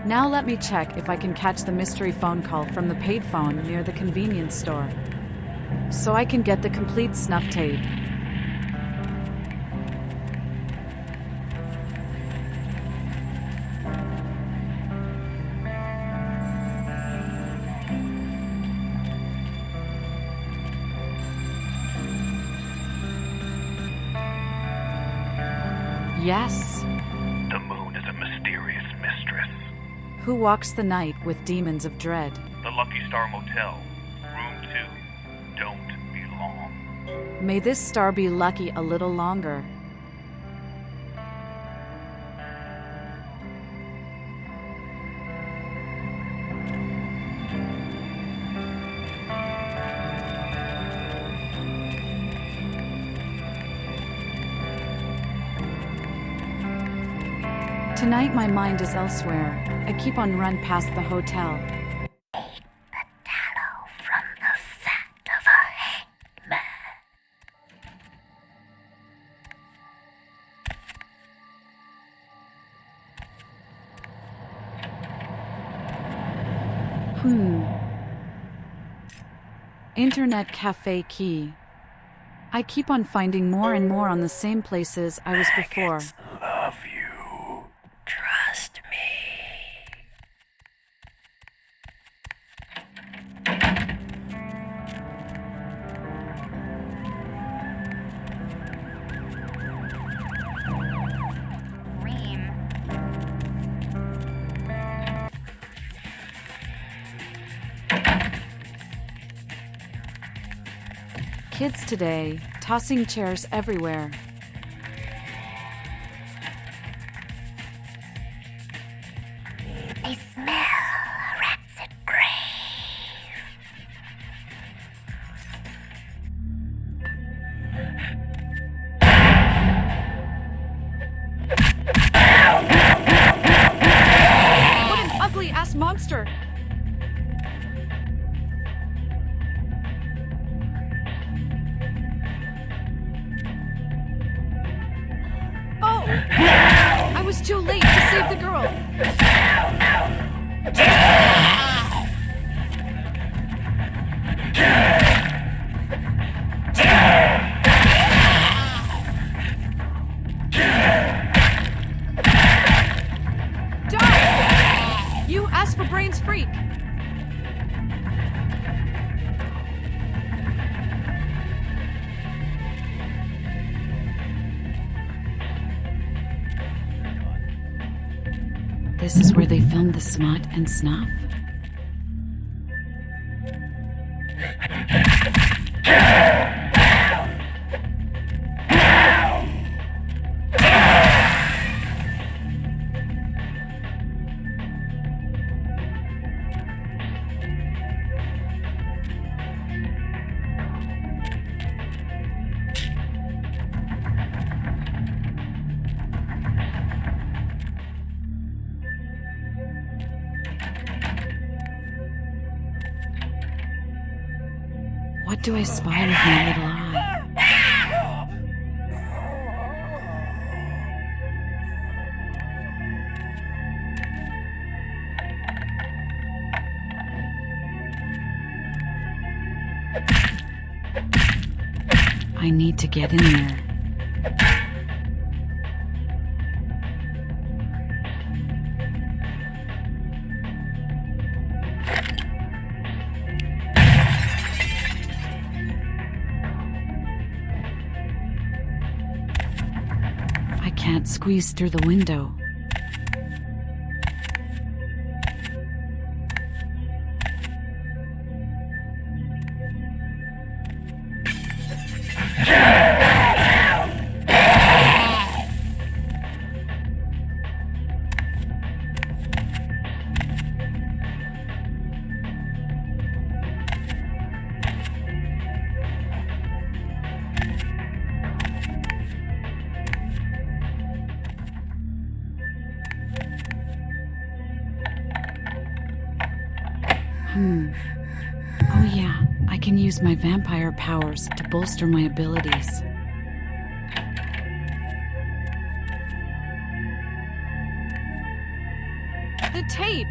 Now let me check if I can catch the mystery phone call from the paid phone near the convenience store, so I can get the complete snuff tape. Yes. The moon is a mysterious mistress. Who walks the night with demons of dread? The Lucky Star Motel, room 2. Don't be long. May this star be lucky a little longer. Tonight my mind is elsewhere. I keep on run past the hotel. Eat the tallow from the fat of a hangman. Internet cafe key. I keep on finding more and more on the same places I was before. Love you. Trust me. Reem. Kids today, tossing chairs everywhere. They smell a rancid grave. What an ugly-ass monster! Oh! I was too late to save the girl! Die! You asked for brains freak! This is where they filmed the smut and snuff? What do I spy with my little eye? I need to get in there. I can't squeeze through the window. Oh yeah, I can use my vampire powers to bolster my abilities. The tape!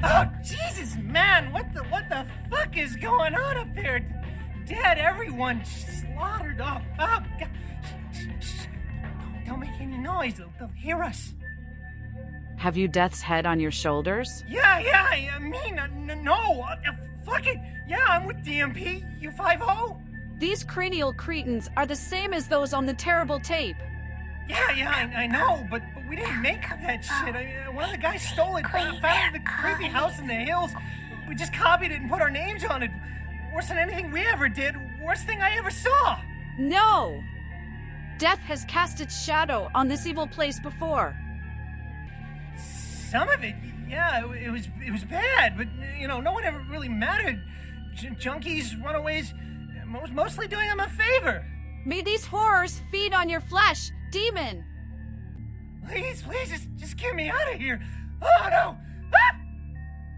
Oh, Jesus, man, what the fuck is going on up there? Dead, everyone slaughtered. Oh, God. Shh. Don't make any noise. They'll hear us. Have you Death's head on your shoulders? Yeah, I mean, no. Fuck it. Yeah, I'm with DMP. You 5-0? These cranial cretins are the same as those on the terrible tape. Yeah, I know, but we didn't make that shit. One of the guys stole it, found it in the creepy house in the hills. We just copied it and put our names on it. Worse than anything we ever did. Worst thing I ever saw. No! Death has cast its shadow on this evil place before. Some of it, yeah, it was bad, but, no one ever really mattered. Junkies, runaways, mostly doing them a favor. May these horrors feed on your flesh, demon! Please, just get me out of here. Oh, no! Ah!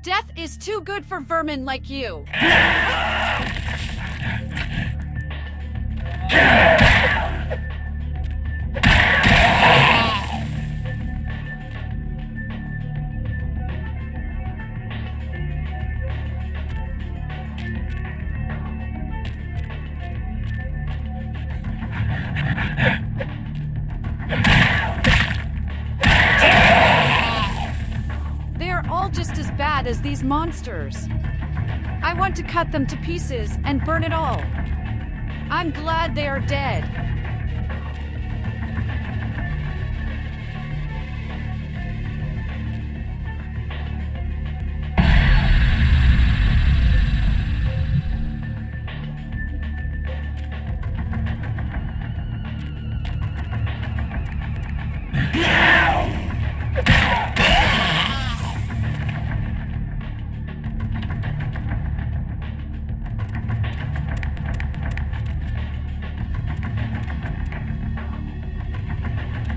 Death is too good for vermin like you. Just as bad as these monsters. I want to cut them to pieces and burn it all. I'm glad they are dead.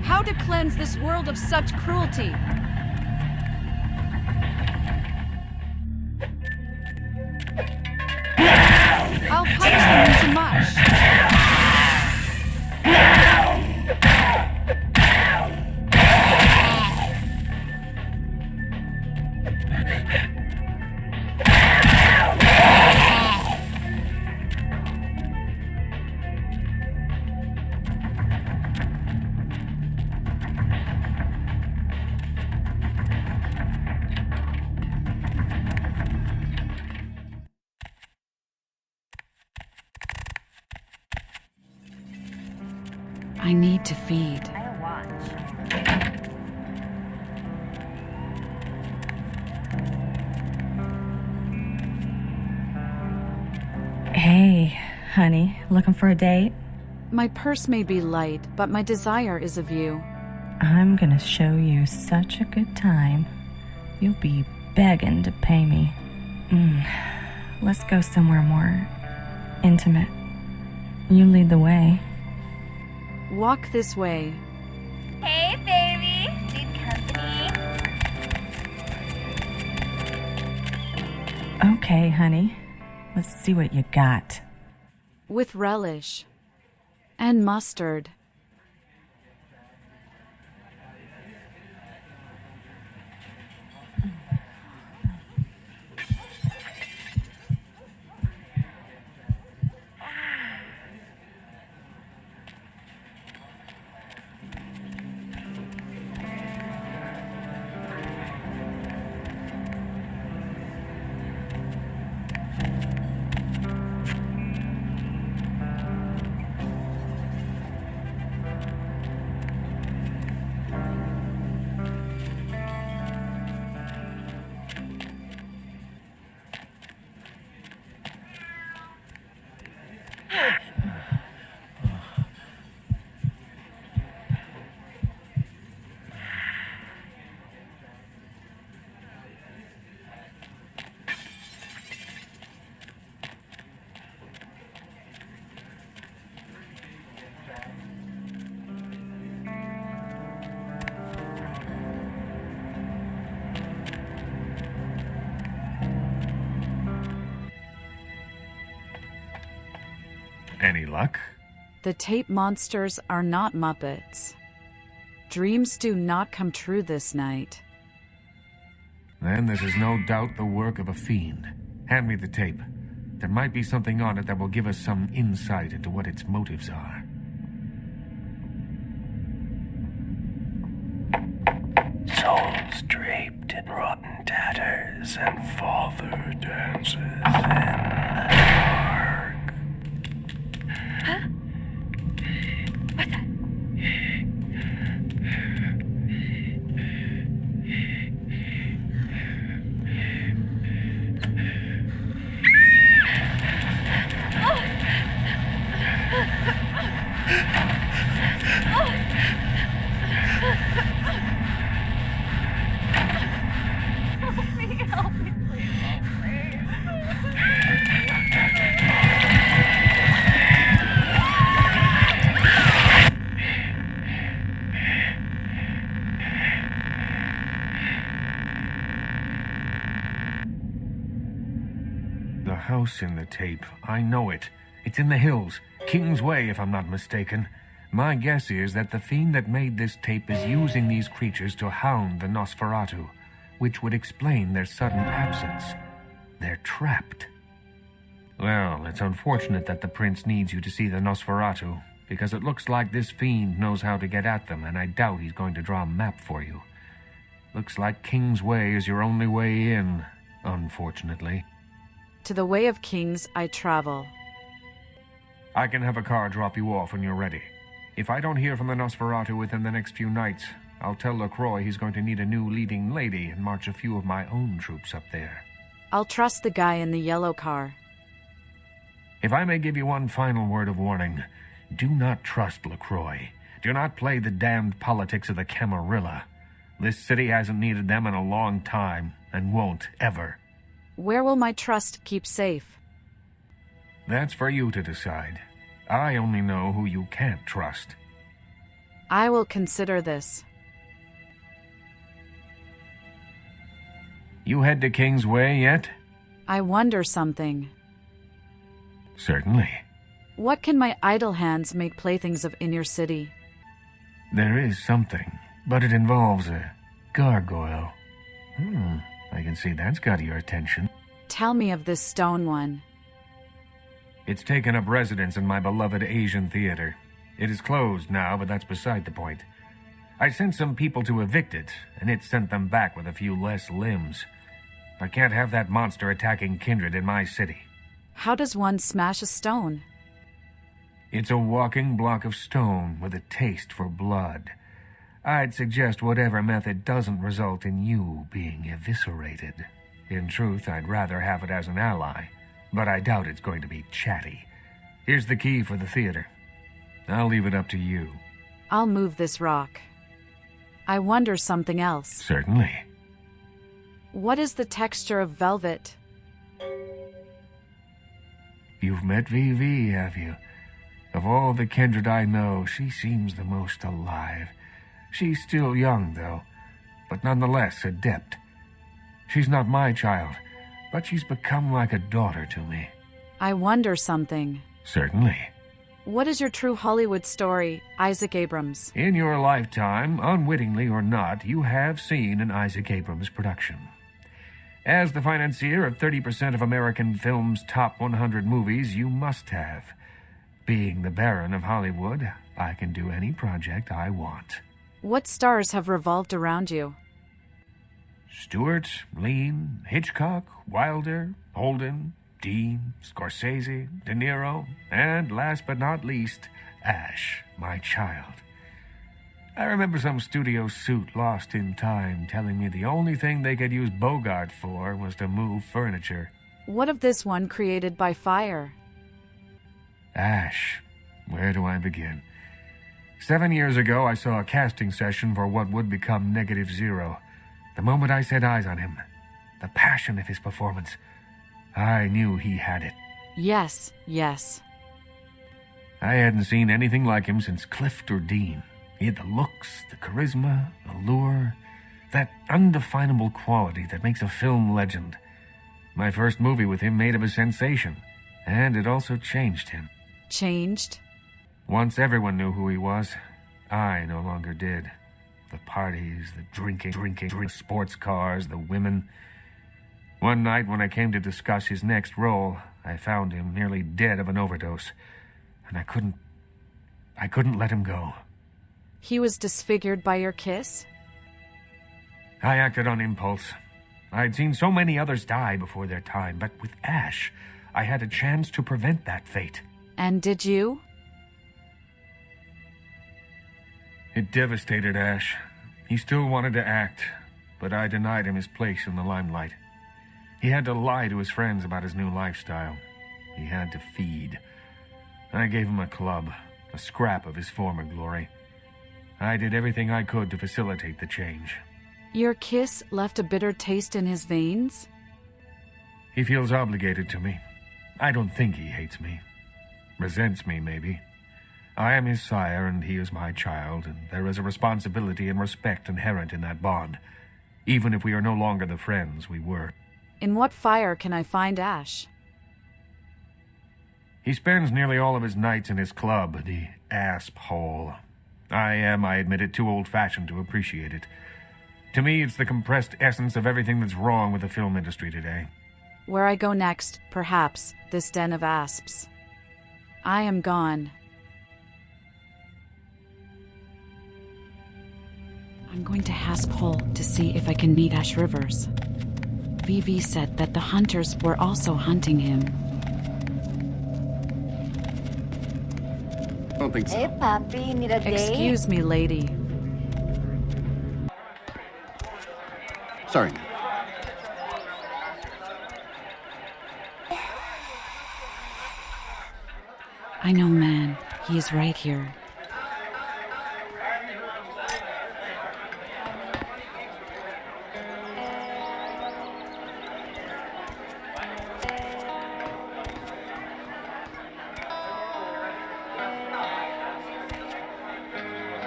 How to cleanse this world of such cruelty? I'll punish them into mush. I need to feed. I'll watch. Hey, honey, looking for a date? My purse may be light, but my desire is of you. I'm gonna show you such a good time. You'll be begging to pay me. Let's go somewhere more intimate. You lead the way. Walk this way. Hey, baby. Need company? Okay, honey. Let's see what you got. With relish. And mustard. Any luck? The tape monsters are not Muppets. Dreams do not come true this night. Then this is no doubt the work of a fiend. Hand me the tape. There might be something on it that will give us some insight into what its motives are. Souls draped in rotten tatters, and father dances in the dark. Huh? What's that? The house in the tape. I know it. It's in the hills. King's Way, if I'm not mistaken. My guess is that the fiend that made this tape is using these creatures to hound the Nosferatu, which would explain their sudden absence. They're trapped. Well, it's unfortunate that the prince needs you to see the Nosferatu, because it looks like this fiend knows how to get at them, and I doubt he's going to draw a map for you. Looks like King's Way is your only way in, unfortunately. To the Way of Kings I travel. I can have a car drop you off when you're ready. If I don't hear from the Nosferatu within the next few nights, I'll tell LaCroix he's going to need a new leading lady and march a few of my own troops up there. I'll trust the guy in the yellow car. If I may give you one final word of warning, do not trust LaCroix. Do not play the damned politics of the Camarilla. This city hasn't needed them in a long time, and won't ever. Where will my trust keep safe? That's for you to decide. I only know who you can't trust. I will consider this. You head to King's Way yet? I wonder something. Certainly. What can my idle hands make playthings of in your city? There is something, but it involves a gargoyle. I can see that's got your attention. Tell me of this stone one. It's taken up residence in my beloved Asian theater. It is closed now, but that's beside the point. I sent some people to evict it, and it sent them back with a few less limbs. I can't have that monster attacking kindred in my city. How does one smash a stone? It's a walking block of stone with a taste for blood. I'd suggest whatever method doesn't result in you being eviscerated. In truth, I'd rather have it as an ally, but I doubt it's going to be chatty. Here's the key for the theater. I'll leave it up to you. I'll move this rock. I wonder something else. Certainly. What is the texture of velvet? You've met Vivi, have you? Of all the kindred I know, she seems the most alive. She's still young, though, but nonetheless adept. She's not my child, but she's become like a daughter to me. I wonder something. Certainly. What is your true Hollywood story, Isaac Abrams? In your lifetime, unwittingly or not, you have seen an Isaac Abrams production. As the financier of 30% of American film's top 100 movies, you must have. Being the Baron of Hollywood, I can do any project I want. What stars have revolved around you? Stewart, Lean, Hitchcock, Wilder, Holden, Dean, Scorsese, De Niro, and last but not least, Ash, my child. I remember some studio suit lost in time telling me the only thing they could use Bogart for was to move furniture. What of this one created by fire? Ash, where do I begin? 7 years ago, I saw a casting session for what would become Negative Zero. The moment I set eyes on him, the passion of his performance, I knew he had it. Yes, yes. I hadn't seen anything like him since Clift or Dean. He had the looks, the charisma, allure, that undefinable quality that makes a film legend. My first movie with him made him a sensation, and it also changed him. changed? Once everyone knew who he was. I no longer did. The parties, the drinking, sports cars, the women. One night when I came to discuss his next role, I found him nearly dead of an overdose. And I couldn't let him go. He was disfigured by your kiss? I acted on impulse. I'd seen so many others die before their time, but with Ash, I had a chance to prevent that fate. And did you? It devastated Ash. He still wanted to act, but I denied him his place in the limelight. He had to lie to his friends about his new lifestyle. He had to feed. I gave him a club, a scrap of his former glory. I did everything I could to facilitate the change. Your kiss left a bitter taste in his veins? He feels obligated to me. I don't think he hates me. Resents me, maybe. I am his sire and he is my child, and there is a responsibility and respect inherent in that bond, even if we are no longer the friends we were. In what fire can I find Ash? He spends nearly all of his nights in his club, the Asp Hole. I admit it, too old-fashioned to appreciate it. To me, it's the compressed essence of everything that's wrong with the film industry today. Where I go next, perhaps, this den of asps. I am gone. I'm going to Hasp Hole to see if I can meet Ash Rivers. Vivi said that the hunters were also hunting him. I don't think so. Hey, Papi, need a date? Excuse me, lady. Sorry. I know, man. He is right here.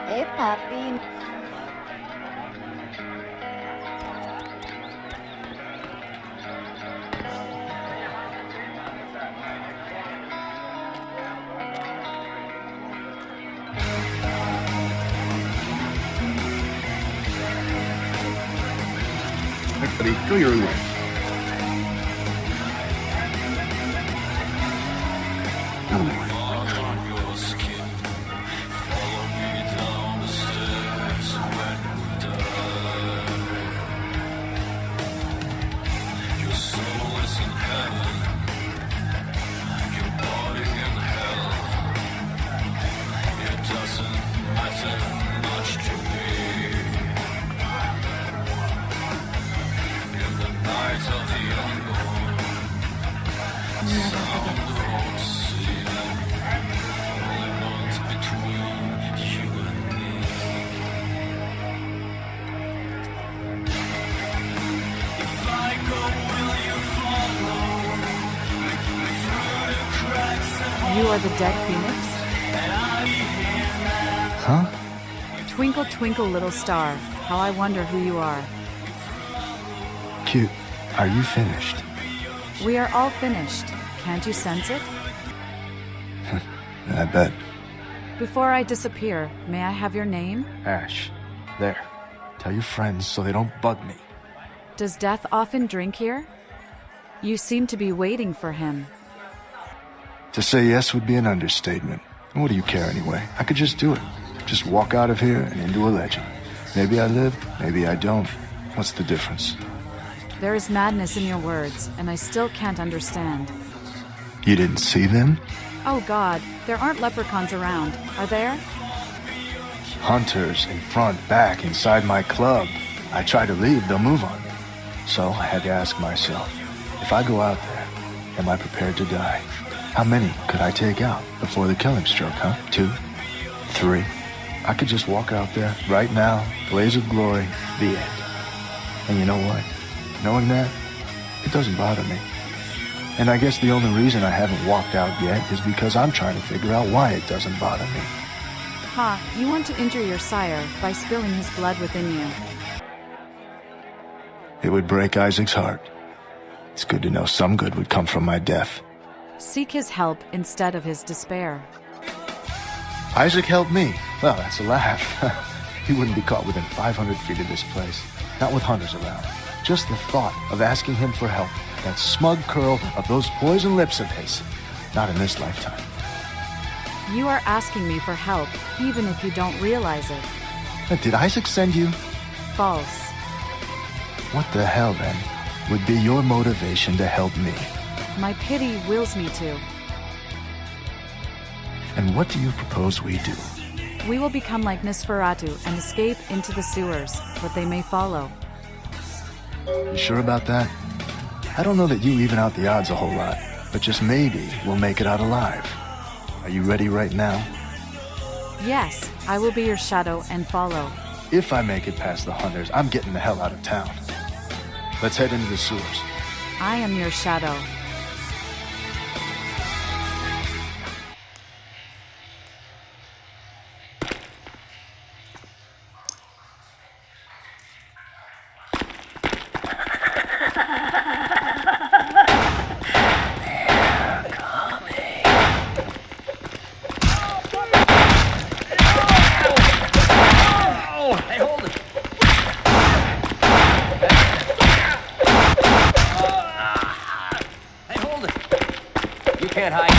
Hey, Papi. Hey, buddy, go your own way. Out of my way. You are the dead phoenix? Huh? Twinkle, twinkle, little star. How I wonder who you are. Cute. Are you finished? We are all finished. Can't you sense it? I bet. Before I disappear, may I have your name? Ash. There. Tell your friends so they don't bug me. Does Death often drink here? You seem to be waiting for him. To say yes would be an understatement. What do you care anyway? I could just do it. Just walk out of here and into a legend. Maybe I live, maybe I don't. What's the difference? There is madness in your words, and I still can't understand. You didn't see them? Oh God, there aren't leprechauns around, are there? Hunters in front, back, inside my club. I try to leave, they'll move on me. So I had to ask myself, if I go out there, am I prepared to die? How many could I take out before the killing stroke, huh? 2? 3? I could just walk out there right now, blaze of glory, the end. And you know what? Knowing that, it doesn't bother me. And I guess the only reason I haven't walked out yet is because I'm trying to figure out why it doesn't bother me. Ha, you want to injure your sire by spilling his blood within you. It would break Isaac's heart. It's good to know some good would come from my death. Seek his help instead of his despair. Isaac helped me. Well, that's a laugh. He wouldn't be caught within 500 feet of this place. Not with hunters around. Just the thought of asking him for help. That smug curl of those poison lips of his. Not in this lifetime. You are asking me for help, even if you don't realize it. Did Isaac send you? False. What the hell, then, would be your motivation to help me? My pity wills me to. And what do you propose we do? We will become like Nosferatu and escape into the sewers, but they may follow. You sure about that? I don't know that you even out the odds a whole lot, but just maybe we'll make it out alive. Are you ready right now? Yes, I will be your shadow and follow. If I make it past the hunters, I'm getting the hell out of town. Let's head into the sewers. I am your shadow. Can't hide.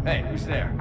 Hey, who's there?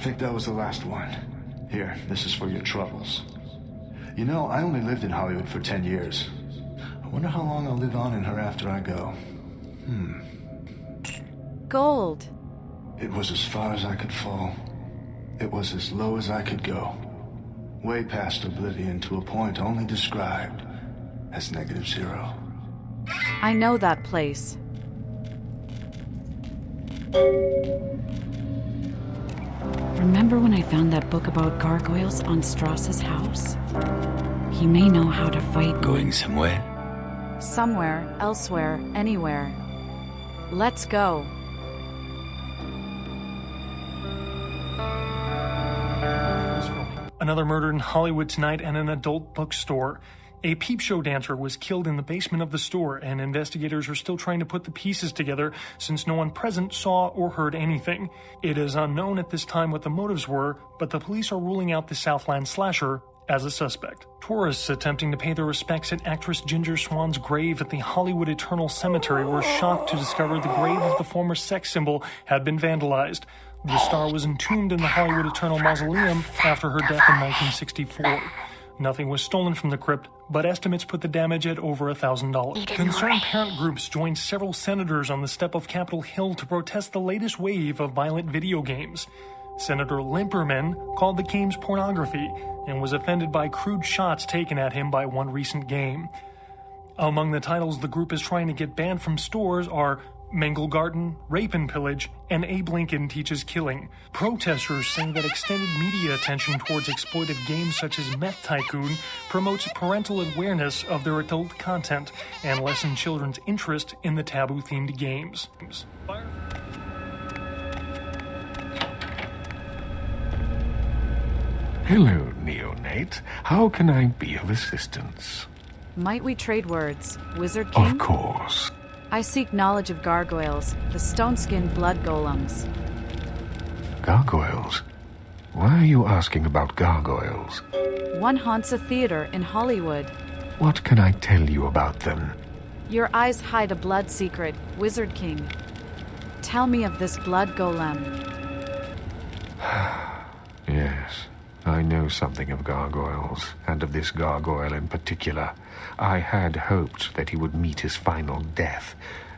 think that was the last one. Here, this is for your troubles. You know, I only lived in Hollywood for 10 years. I wonder how long I'll live on in her after I go. Gold. It was as far as I could fall. It was as low as I could go. Way past oblivion to a point only described as -0. I know that place. Remember when I found that book about gargoyles on Strauss's house? He may know how to fight. Going somewhere? Somewhere, elsewhere, anywhere. Let's go. Another murder in Hollywood tonight and an adult bookstore. A peep show dancer was killed in the basement of the store, and investigators are still trying to put the pieces together since no one present saw or heard anything. It is unknown at this time what the motives were, but the police are ruling out the Southland slasher as a suspect. Tourists attempting to pay their respects at actress Ginger Swan's grave at the Hollywood Eternal Cemetery were shocked to discover the grave of the former sex symbol had been vandalized. The star was entombed in the Hollywood Eternal Mausoleum after her death in 1964. Nothing was stolen from the crypt, but estimates put the damage at over $1,000. Concerned parent groups joined several senators on the step of Capitol Hill to protest the latest wave of violent video games. Senator Limperman called the games pornography and was offended by crude shots taken at him by one recent game. Among the titles the group is trying to get banned from stores are Mangle Garden, Rape and Pillage, and Abe Lincoln Teaches Killing. Protesters say that extended media attention towards exploitive games such as Meth Tycoon promotes parental awareness of their adult content and lessens children's interest in the taboo-themed games. Hello, Neonate. How can I be of assistance? Might we trade words, Wizard King? Of course. I seek knowledge of gargoyles, the stone-skinned blood golems. Gargoyles? Why are you asking about gargoyles? One haunts a theater in Hollywood. What can I tell you about them? Your eyes hide a blood secret, Wizard King. Tell me of this blood golem. Yes, I know something of gargoyles, and of this gargoyle in particular. I had hoped that he would meet his final death,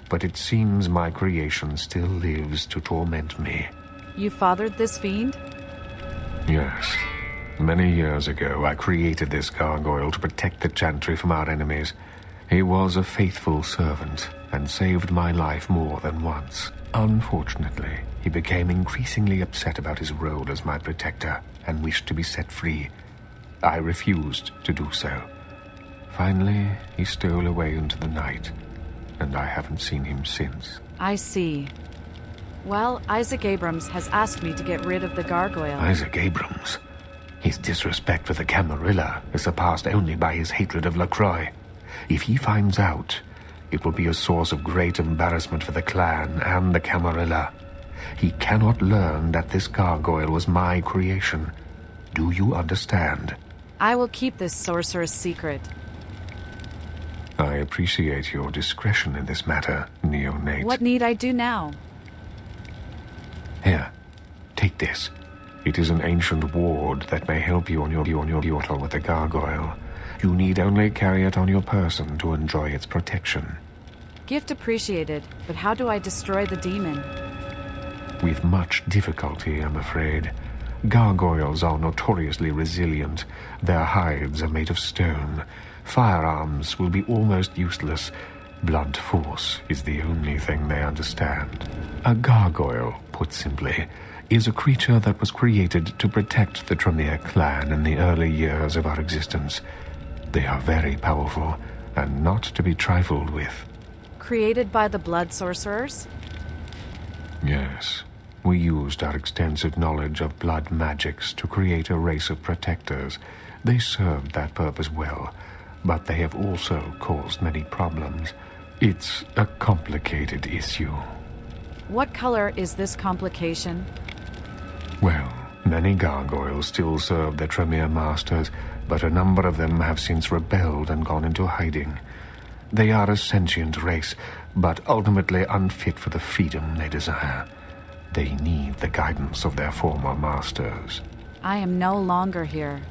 but it seems my creation still lives to torment me. You fathered this fiend? Yes. Many years ago, I created this gargoyle to protect the Chantry from our enemies. He was a faithful servant, and saved my life more than once. Unfortunately, he became increasingly upset about his role as my protector, and wished to be set free. I refused to do so. Finally, he stole away into the night, and I haven't seen him since. I see. Well, Isaac Abrams has asked me to get rid of the gargoyle. Isaac Abrams? His disrespect for the Camarilla is surpassed only by his hatred of LaCroix. If he finds out, it will be a source of great embarrassment for the clan and the Camarilla. He cannot learn that this gargoyle was my creation. Do you understand? I will keep this sorceress secret. I appreciate your discretion in this matter, Neonate. What need I do now? Here, take this. It is an ancient ward that may help you on your battle with the gargoyle. You need only carry it on your person to enjoy its protection. Gift appreciated, but how do I destroy the demon? With much difficulty, I'm afraid. Gargoyles are notoriously resilient. Their hides are made of stone. Firearms will be almost useless. Blunt force is the only thing they understand. A gargoyle, put simply, is a creature that was created to protect the Tremere clan in the early years of our existence. They are very powerful, and not to be trifled with. Created by the blood sorcerers? Yes. We used our extensive knowledge of blood magics to create a race of protectors. They served that purpose well, but they have also caused many problems. It's a complicated issue. What color is this complication? Well, many gargoyles still serve their Tremere masters, but a number of them have since rebelled and gone into hiding. They are a sentient race, but ultimately unfit for the freedom they desire. They need the guidance of their former masters. I am no longer here.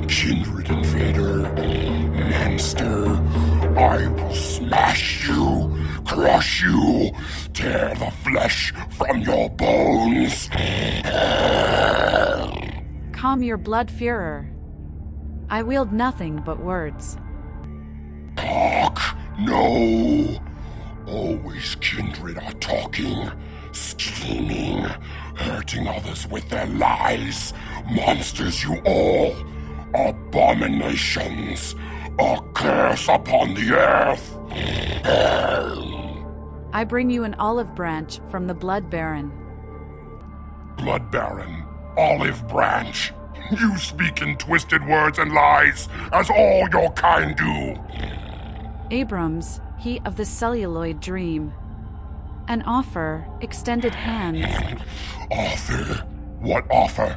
Kindred invader, monster, I will smash you, crush you, tear the flesh from your bones. Calm your blood, Führer. I wield nothing but words. Talk? No. Always kindred are talking, scheming, hurting others with their lies. Monsters you all. Abominations. A curse upon the earth. I bring you an olive branch from the Blood Baron. Blood Baron, olive branch. You speak in twisted words and lies, as all your kind do. Abrams, he of the celluloid dream. An offer, extended hands. Offer? What offer?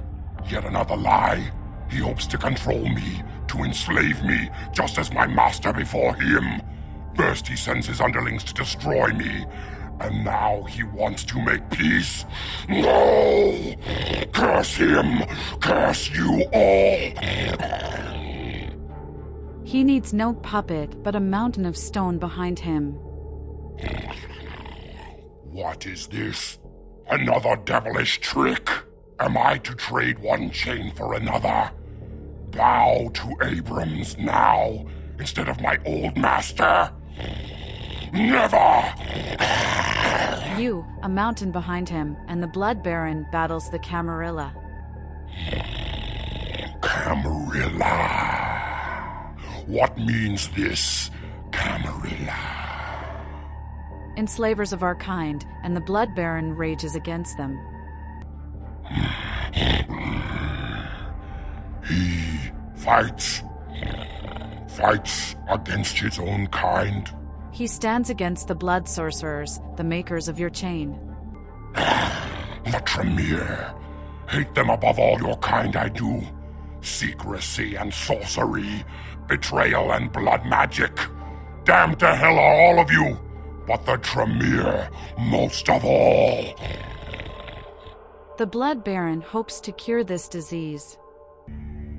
Yet another lie? He hopes to control me, to enslave me, just as my master before him. First he sends his underlings to destroy me, and now he wants to make peace? No! Curse him! Curse you all! He needs no puppet, but a mountain of stone behind him. What is this? Another devilish trick? Am I to trade one chain for another? Bow to Abrams now, instead of my old master? Never! You, a mountain behind him, and the Blood Baron battles the Camarilla. Camarilla. What means this, Camarilla? Enslavers of our kind, and the Blood Baron rages against them. He fights against his own kind. He stands against the blood sorcerers, the makers of your chain. The Tremere. Hate them above all your kind, I do. Secrecy and sorcery, betrayal and blood magic. Damned to hell are all of you, but the Tremere most of all. The Blood Baron hopes to cure this disease.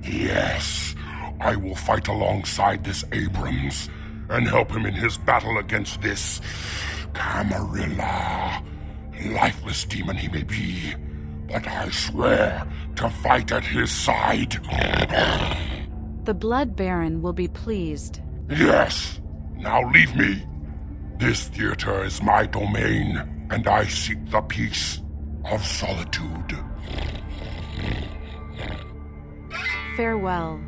Yes, I will fight alongside this Abrams and help him in his battle against this Camarilla. Lifeless demon he may be, but I swear to fight at his side. The Blood Baron will be pleased. Yes, now leave me. This theater is my domain, and I seek the peace of solitude. Farewell.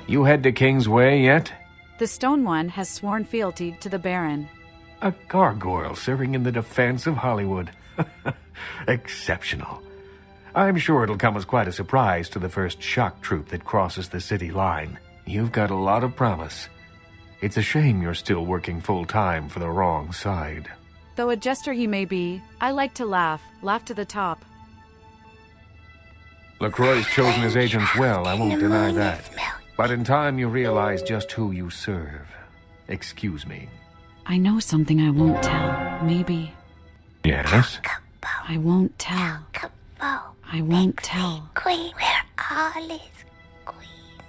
You head to Kingsway yet? The Stone One has sworn fealty to the Baron. A gargoyle serving in the defense of Hollywood. Exceptional. I'm sure it'll come as quite a surprise to the first shock troop that crosses the city line. You've got a lot of promise. It's a shame you're still working full-time for the wrong side. Though a jester he may be, I like to laugh to the top. LaCroix's chosen his agents well, I won't deny that. But in time you realize just who you serve. Excuse me. I know something I won't tell. Maybe. Yes? I won't tell. I won't tell. Queen, where all is queen.